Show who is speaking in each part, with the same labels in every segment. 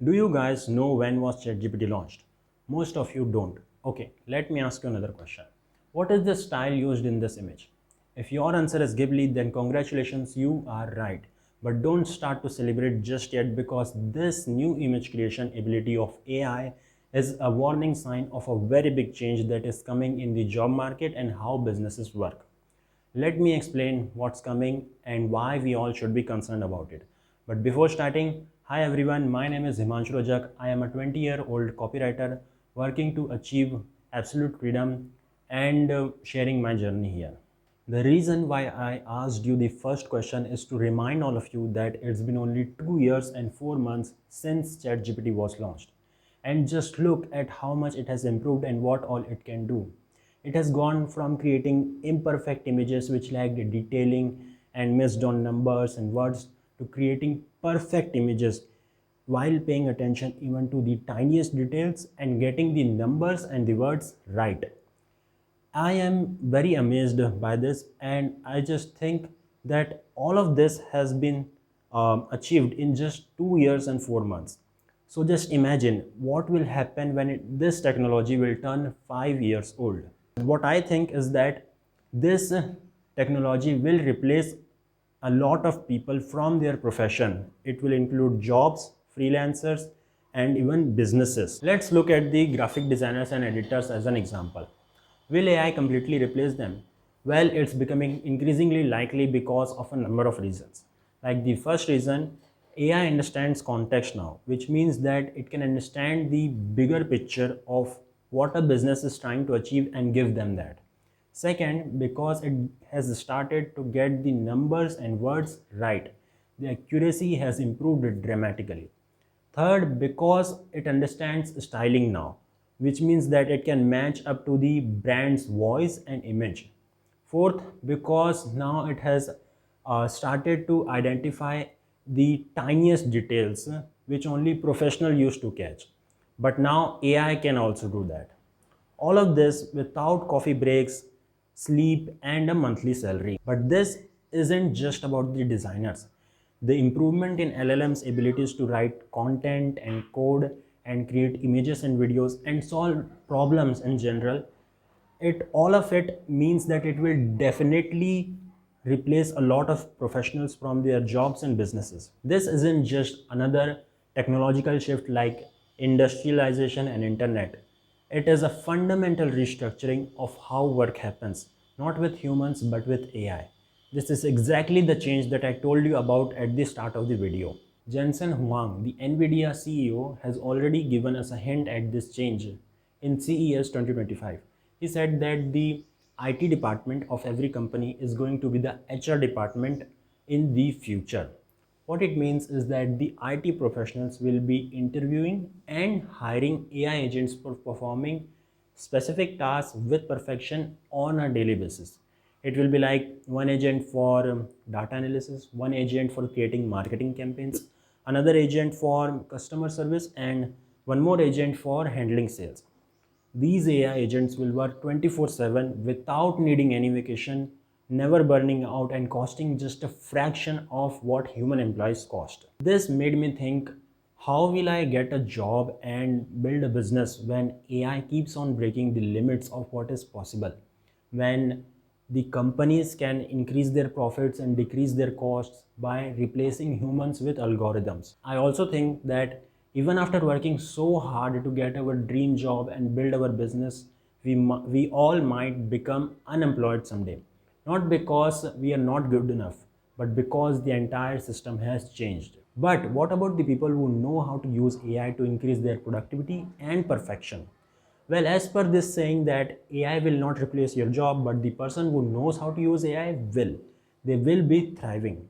Speaker 1: Do you guys know when was ChatGPT launched? Most of you don't. Okay, let me ask you another question. What is the style used in this image? If your answer is Ghibli, then congratulations, you are right. But don't start to celebrate just yet because this new image creation ability of AI is a warning sign of a very big change that is coming in the job market and how businesses work. Let me explain what's coming and why we all should be concerned about it. But before starting, hi everyone, my name is Himanshu Rajak. I am a 20-year-old copywriter working to achieve absolute freedom and sharing my journey here. The reason why I asked you the first question is to remind all of you that it's been only 2 years and 4 months since ChatGPT was launched. And just look at how much it has improved and what all it can do. It has gone from creating imperfect images which lacked detailing and missed on numbers and words to creating perfect images while paying attention even to the tiniest details and getting the numbers and the words right. I am very amazed by this, and I just think that all of this has been achieved in just 2 years and 4 months. So just imagine what will happen when this technology will turn 5 years old. What I think is that this technology will replace a lot of people from their profession. It will include jobs, freelancers, and even businesses. Let's look at the graphic designers and editors as an example. Will AI completely replace them? Well, it's becoming increasingly likely because of a number of reasons. Like the first reason, AI understands context now, which means that it can understand the bigger picture of what a business is trying to achieve and give them that. Second, because it has started to get the numbers and words right, the accuracy has improved dramatically. Third, because it understands styling now, which means that it can match up to the brand's voice and image. Fourth, because now it has started to identify the tiniest details which only professional used to catch. But now AI can also do that. All of this without coffee breaks, sleep, and a monthly salary. But this isn't just about the designers. The improvement in LLM's abilities to write content and code and create images and videos and solve problems in general, it all of it means that it will definitely replace a lot of professionals from their jobs and businesses. This isn't just another technological shift like industrialization and internet. It is a fundamental restructuring of how work happens, not with humans but with AI. This is exactly the change that I told you about at the start of the video. Jensen Huang, the Nvidia CEO, has already given us a hint at this change in CES 2025. He said that the IT department of every company is going to be the HR department in the future. What it means is that the IT professionals will be interviewing and hiring AI agents for performing specific tasks with perfection on a daily basis. It will be like one agent for data analysis, one agent for creating marketing campaigns, another agent for customer service, and one more agent for handling sales. These AI agents will work 24/7 without needing any vacation, never burning out, and costing just a fraction of what human employees cost. This made me think, how will I get a job and build a business when AI keeps on breaking the limits of what is possible? When the companies can increase their profits and decrease their costs by replacing humans with algorithms. I also think that even after working so hard to get our dream job and build our business, we all might become unemployed someday. Not because we are not good enough, but because the entire system has changed. But what about the people who know how to use AI to increase their productivity and perfection? Well, as per this saying that AI will not replace your job, but the person who knows how to use AI will. They will be thriving.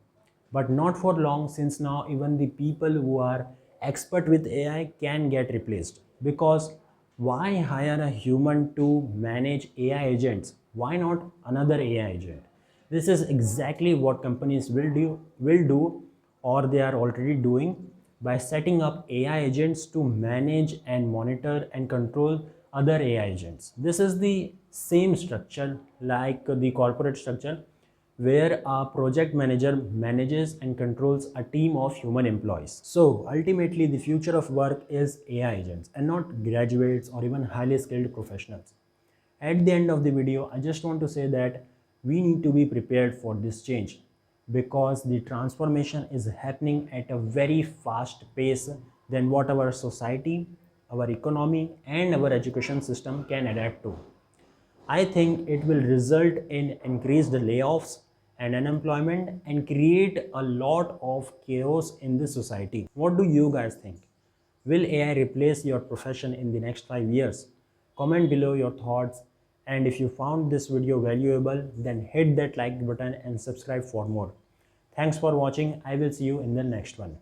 Speaker 1: But not for long, since now even the people who are expert with AI can get replaced. Because why hire a human to manage AI agents? Why not another AI agent? This is exactly what companies will do or they are already doing by setting up AI agents to manage and monitor and control other AI agents. This is the same structure like the corporate structure. where a project manager manages and controls a team of human employees. So ultimately, the future of work is AI agents and not graduates or even highly skilled professionals. At the end of the video, I just want to say that we need to be prepared for this change because the transformation is happening at a very fast pace than what our society, our economy, and our education system can adapt to. I think it will result in increased layoffs and unemployment and create a lot of chaos in the society. What do you guys think? Will AI replace your profession in the next 5 years? Comment below your thoughts, and if you found this video valuable, then hit that like button and subscribe for more. Thanks for watching. I will see you in the next one.